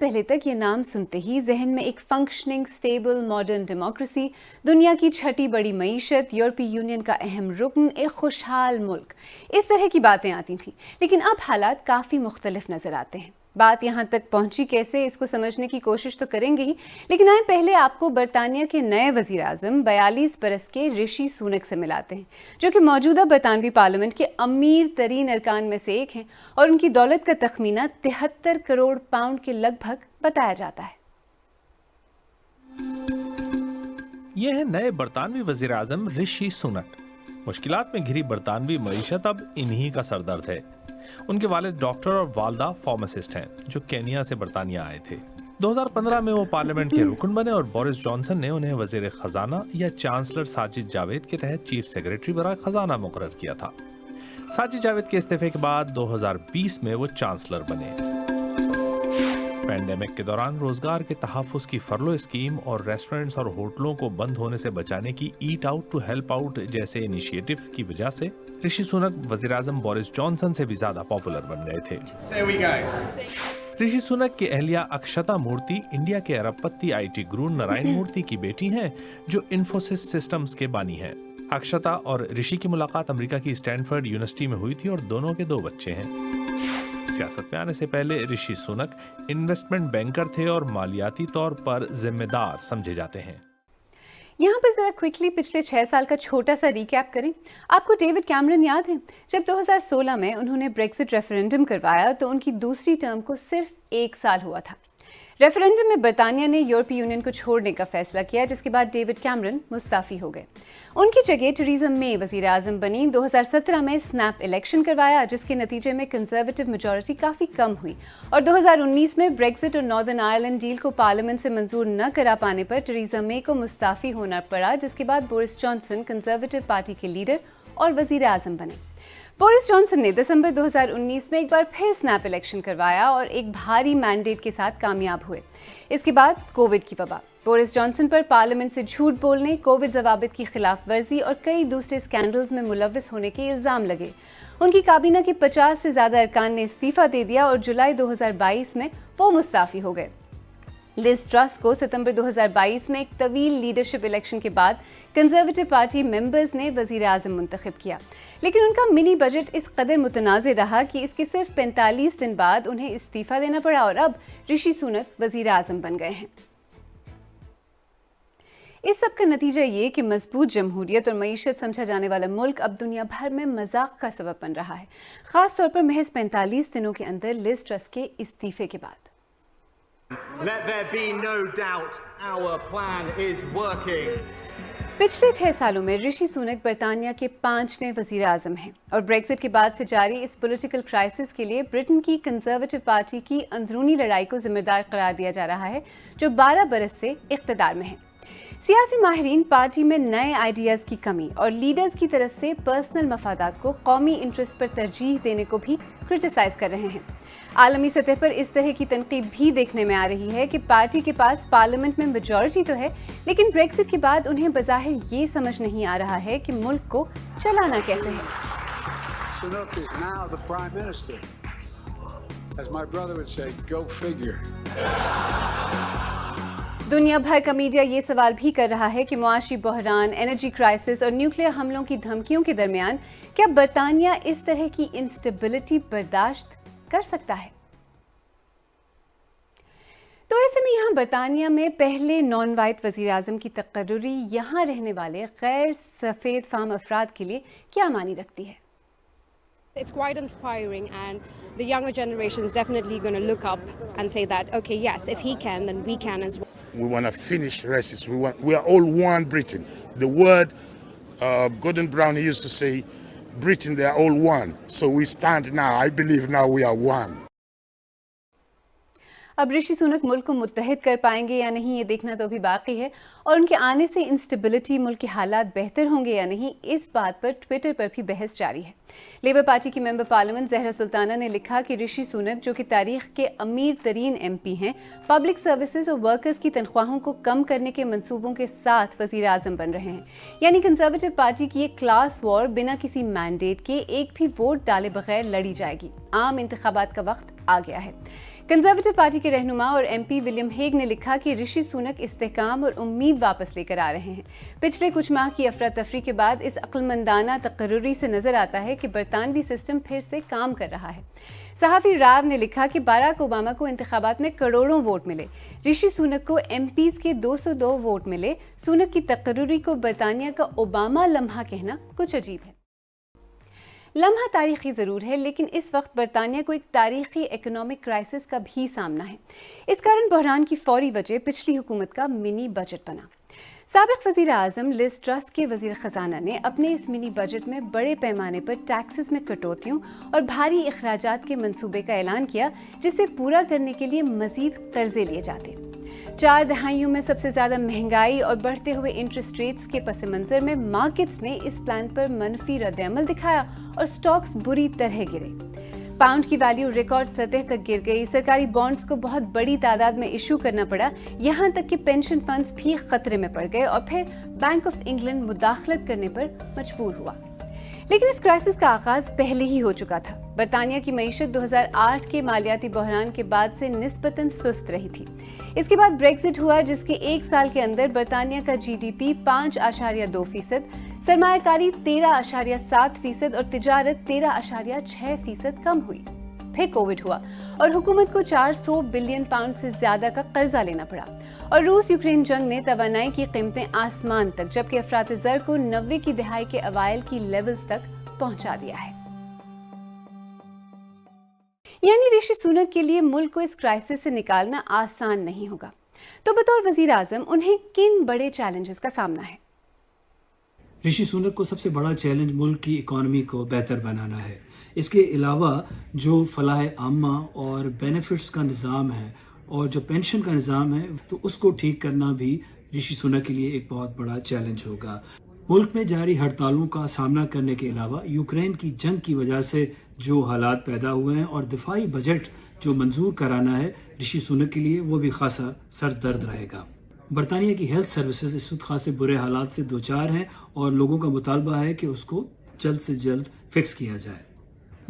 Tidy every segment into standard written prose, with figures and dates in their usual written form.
पहले तक ये नाम सुनते ही जहन में एक फंक्शनिंग स्टेबल मॉडर्न डेमोक्रेसी, दुनिया की छठी बड़ी मईशत, यूरोपीय यूनियन का अहम रुकन, एक खुशहाल मुल्क, इस तरह की बातें आती थीं। लेकिन अब हालात काफ़ी मुख्तलिफ नज़र आते हैं। बात यहाँ तक पहुँची कैसे, इसको समझने की कोशिश तो करेंगे ही, लेकिन आए पहले आपको बरतानिया के नए वज़ीर आज़म 42 बरस के ऋषि सुनक से मिलाते हैं, जो कि मौजूदा बरतानवी पार्लियामेंट के अमीर तरीन अरकान में से एक हैं और उनकी दौलत का तखमीना 73 करोड़ पाउंड के लगभग बताया जाता है। ये है नए बरतानवी वज़ीर आज़म ऋषि सुनक। मुश्किलात में घिरी बरतानवी मईशत अब इन्हीं का सरदर्द है। उनके वालिद डॉक्टर और वालदा फार्मासिस्ट हैं, जो केनिया से बरतानिया आए थे। 2015 में वो पार्लियामेंट के रुकन बने और बोरिस जॉनसन ने उन्हें वजीर खजाना या चांसलर साजिद जावेद के तहत चीफ सेक्रेटरी बराए खजाना मुकर्रर किया था। साजिद जावेद के इस्तीफे के बाद 2020 में वो चांसलर बने। पैंडेमिक के दौरान रोजगार के तहफ़्फ़ुज़ की फरलो स्कीम और रेस्टोरेंट्स और होटलों को बंद होने से बचाने की eat out to help out जैसे इनिशिएटिव्स की वजह से ऋषि सुनक वज़ीर आज़म बोरिस जॉनसन से भी ज्यादा पॉपुलर बन गए थे। ऋषि सुनक की अहलिया अक्षता मूर्ति इंडिया के अरबपति IT गुरु नारायण मूर्ति की बेटी हैं, जो इन्फोसिस सिस्टम्स के बानी हैं। अक्षता और ऋषि की मुलाकात अमेरिका की स्टैनफोर्ड यूनिवर्सिटी में हुई थी और दोनों के 2 बच्चे हैं। सियासत में आने से पहले ऋषि सुनक इन्वेस्टमेंट बैंकर थे और मालियाती तौर पर जिम्मेदार समझे जाते हैं। यहाँ पर जरा क्विकली पिछले 6 साल का छोटा सा रिकैप करें। आपको डेविड कैमरन याद है? जब 2016 में उन्होंने ब्रेक्सिट रेफरेंडम करवाया तो उनकी दूसरी टर्म को सिर्फ 1 साल हुआ था। रेफरेंडम में बरतानिया ने यूरोपीय यूनियन को छोड़ने का फैसला किया, जिसके बाद डेविड कैमरन मुस्ताफी हो गए। उनकी जगह टेरेसा मे वज़ीर आज़म बनी। 2017 में स्नैप इलेक्शन करवाया, जिसके नतीजे में कंजर्वेटिव मेजॉरिटी काफ़ी कम हुई और 2019 में ब्रेक्सिट और नॉर्दर्न आयरलैंड डील को पार्लियामेंट से मंजूर न करा पाने पर टेरेसा मे को मुस्ताफी होना पड़ा, जिसके बाद बोरिस जॉनसन कंजर्वेटिव पार्टी के लीडर और वज़ीर आज़म बने। बोरिस जॉनसन ने दिसंबर 2019 में एक बार फिर स्नैप इलेक्शन करवाया और एक भारी मैंडेट के साथ कामयाब हुए। इसके बाद कोविड की वबा, बोरिस जॉनसन पर पार्लियामेंट से झूठ बोलने, कोविड ज़वाबित की खिलाफ वर्जी और कई दूसरे स्कैंडल्स में मुलव्विस होने के इल्ज़ाम लगे। उनकी काबीना के 50 से ज़्यादा अरकान ने इस्तीफा दे दिया और जुलाई 2022 में वो मुस्ताफी हो गए। लिज ट्रस को सितंबर 2022 में एक तवील लीडरशिप इलेक्शन के बाद कंजर्वेटिव पार्टी मेंबर्स ने वज़ीर आज़म मुंतखब किया, लेकिन उनका मिनी बजट इस कदर मुतनाज़िर रहा कि इसके सिर्फ 45 दिन बाद उन्हें इस्तीफा देना पड़ा और अब ऋषि सुनक वज़ीर आज़म बन गए हैं। इस सब का नतीजा ये कि मजबूत जमहूरियत और मईशत समझा जाने वाला मुल्क अब दुनिया भर में मजाक का सबब बन रहा है, खास तौर पर महज 45 दिनों के अंदर लिज ट्रस के इस्तीफे के बाद। Let there be no doubt, our plan is working. पिछले 6 सालों में ऋषि सुनक बरतानिया के 5वें वज़ीर आज़म हैं और ब्रेक्सिट के बाद से जारी इस पॉलिटिकल क्राइसिस के लिए ब्रिटेन की कंजर्वेटिव पार्टी की अंदरूनी लड़ाई को जिम्मेदार करार दिया जा रहा है, जो 12 बरस से इख्तिदार में है। सियासी माहिरीन पार्टी में नए आइडियाज़ की कमी और लीडर्स की तरफ से पर्सनल मफादात को कौमी इंटरेस्ट पर तरजीह देने को भी क्रिटिसाइज कर रहे हैं। आलमी सतह पर इस तरह की तनकीद भी देखने में आ रही है कि पार्टी के पास पार्लियामेंट में मेजॉरिटी तो है, लेकिन ब्रेक्सिट के बाद उन्हें बज़ाहिर ये समझ नहीं आ रहा है कि मुल्क को चलाना कैसे है। Sunak is now the Prime Minister. As my brother would say, go figure. दुनिया भर का मीडिया ये सवाल भी कर रहा है कि मुआशी बहरान, एनर्जी क्राइसिस और न्यूक्लियर हमलों की धमकियों के दरमियान क्या बरतानिया इस तरह की इंस्टेबिलिटी बर्दाश्त कर सकता है? तो ऐसे में यहाँ बरतानिया में पहले नॉन वाइट वज़ीर आज़म की तकर्रुरी यहाँ रहने वाले गैर सफ़ेद फाहम अफराद के लिए क्या मानी रखती है? It's quite inspiring, and the younger generation is definitely going to look up and say that, okay, yes, if he can, then we can as well. We want to finish racism. We are all one Britain. The word Gordon Brown used to say, Britain, they are all one. So we stand now. I believe now we are one. अब ऋषि सुनक मुल्क को मुत्तहिद कर पाएंगे या नहीं, ये देखना तो अभी बाकी है, और उनके आने से इंस्टेबिलिटी, मुल्क के हालात बेहतर होंगे या नहीं, इस बात पर ट्विटर पर भी बहस जारी है। लेबर पार्टी की मेंबर पार्लियामेंट जहरा सुल्ताना ने लिखा कि ऋषि सुनक, जो कि तारीख के अमीर तरीन MP हैं, पब्लिक सर्विसेज और वर्कर्स की तनख्वाहों को कम करने के मंसूबों के साथ वज़ीर आज़म बन रहे हैं। यानी कंजर्वेटिव पार्टी की एक क्लास वॉर बिना किसी मैंडेट के, एक भी वोट डाले बगैर लड़ी जाएगी। आम इंतखाबात का वक्त आ गया है। कंजर्वेटिव पार्टी के रहनुमा और एमपी विलियम हेग ने लिखा कि ऋषि सुनक इस्तेहकाम और उम्मीद वापस लेकर आ रहे हैं। पिछले कुछ माह की अफरा तफरी के बाद इस अक्लमंदाना तकर्रुरी से नजर आता है कि बरतानवी सिस्टम फिर से काम कर रहा है। सहाफी राव ने लिखा कि बाराक ओबामा को इंतखाबात में करोड़ों वोट मिले, ऋषि सुनक को एमपीज के 202 वोट मिले। सुनक की तकर्रुरी को बरतानिया का ओबामा लम्हा कहना कुछ अजीब है। लम्हा तारीखी ज़रूर है, लेकिन इस वक्त बरतानिया को एक तारीखी इकोनॉमिक क्राइसिस का भी सामना है। इस कारण बहरान की फौरी वजह पिछली हुकूमत का मिनी बजट बना। साबिक वज़ीर आज़म लिज ट्रस के वज़ीर ख़जाना ने अपने इस मिनी बजट में बड़े पैमाने पर टैक्सेस में कटौतियों और भारी अखराजात के मंसूबे का ऐलान किया, जिसे पूरा करने के लिए मज़ीद कर्जे लिए जाते। 4 दहाइयों में सबसे ज़्यादा महंगाई और बढ़ते हुए इंटरेस्ट रेट्स के पस मंज़र में मार्केट्स ने इस प्लान पर मनफी रद्द-ए-अमल दिखाया और स्टॉक्स बुरी तरह गिरे। पाउंड की वैल्यू रिकॉर्ड सतह तक गिर गई, सरकारी बॉन्ड्स को बहुत बड़ी तादाद में इशू करना पड़ा, यहाँ तक कि पेंशन फंड्स भी खतरे में पड़ गए और फिर बैंक ऑफ इंग्लैंड मुदाखलत करने पर मजबूर हुआ। लेकिन इस क्राइसिस का आगाज पहले ही हो चुका था। बरतानिया की मईशत 2008 के मालियाती बहरान के बाद से निस्बतन सुस्त रही थी। इसके बाद ब्रेक्जिट हुआ, जिसके 1 साल के अंदर बरतानिया का जीडीपी 5.2%, सरमायाकारी 13.7% और तिजारत 13.6% कम हुई। फिर कोविड हुआ और हुकूमत को 400 बिलियन पाउंड से ज्यादा का कर्जा लेना पड़ा और रूस यूक्रेन जंग ने तवानाई की कीमतें आसमान तक, जबकि अफरात ज़र को 90 की दहाई के अवाइल की लेवल्स तक पहुंचा दिया है। यानी ऋषि सुनक के लिए मुल्क को इस क्राइसिस से निकालना आसान नहीं होगा। तो बतौर वजीर आजम उन्हें किन बड़े चैलेंजेस का सामना है? ऋषि सुनक को सबसे बड़ा चैलेंज मुल्क की इकॉनमी को बेहतर बनाना है। इसके अलावा जो फलाह आमा और बेनिफिट्स का निज़ाम है और जो पेंशन का निज़ाम है, तो उसको ठीक करना भी ऋषि सुनक के लिए एक बहुत बड़ा चैलेंज होगा। मुल्क में जारी हड़तालों का सामना करने के अलावा यूक्रेन की जंग की वजह से जो हालात पैदा हुए हैं और दिफाई बजट जो मंजूर कराना है ऋषि सुनक के लिए, वो भी खासा सरदर्द रहेगा। बरतानिया की हेल्थ सर्विसेज इस वक्त खासे बुरे हालात से दोचार हैं और लोगों का मुतालबा है कि उसको जल्द से जल्द फिक्स किया जाए।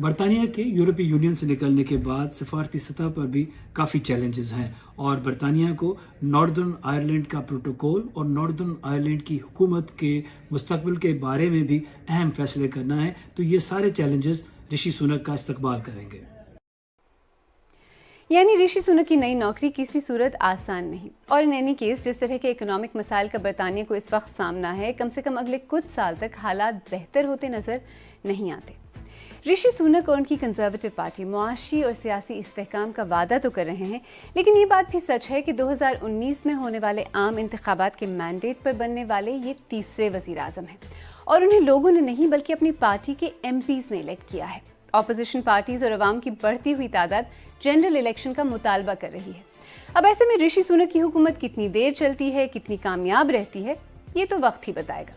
बरतानिया के यूरोपीय यूनियन से निकलने के बाद सफारती सतह पर भी काफ़ी चैलेंजेस हैं और बरतानिया को नॉर्दर्न आयरलैंड का प्रोटोकॉल और नॉर्दर्न आयरलैंड की हुकूमत के मुस्तकबिल के बारे में भी अहम फैसले करना है। तो ये सारे चैलेंजेस ऋषि सुनक का इस्तकबाल करेंगे। यानी ऋषि सुनक की नई नौकरी किसी सूरत आसान नहीं, और इन एनी केस जिस तरह के इकोनॉमिक मसाइल का बरतानिया को इस वक्त सामना है, कम से कम अगले कुछ साल तक हालात बेहतर होते नजर नहीं आते। ऋषि सुनक और उनकी कंजर्वेटिव पार्टी मुआशी और सियासी इस्तेहकाम का वादा तो कर रहे हैं, लेकिन ये बात भी सच है कि 2019 में होने वाले आम इंतखाबात के मैंडेट पर बनने वाले ये तीसरे वजीर आजम हैं और उन्हें लोगों ने नहीं बल्कि अपनी पार्टी के एमपीज ने इलेक्ट किया है। ऑपोजिशन पार्टीज और अवाम की बढ़ती हुई तादाद जनरल इलेक्शन का मुतालबा कर रही है। अब ऐसे में ऋषि सुनक की हुकूमत कितनी देर चलती है, कितनी कामयाब रहती है, ये तो वक्त ही बताएगा।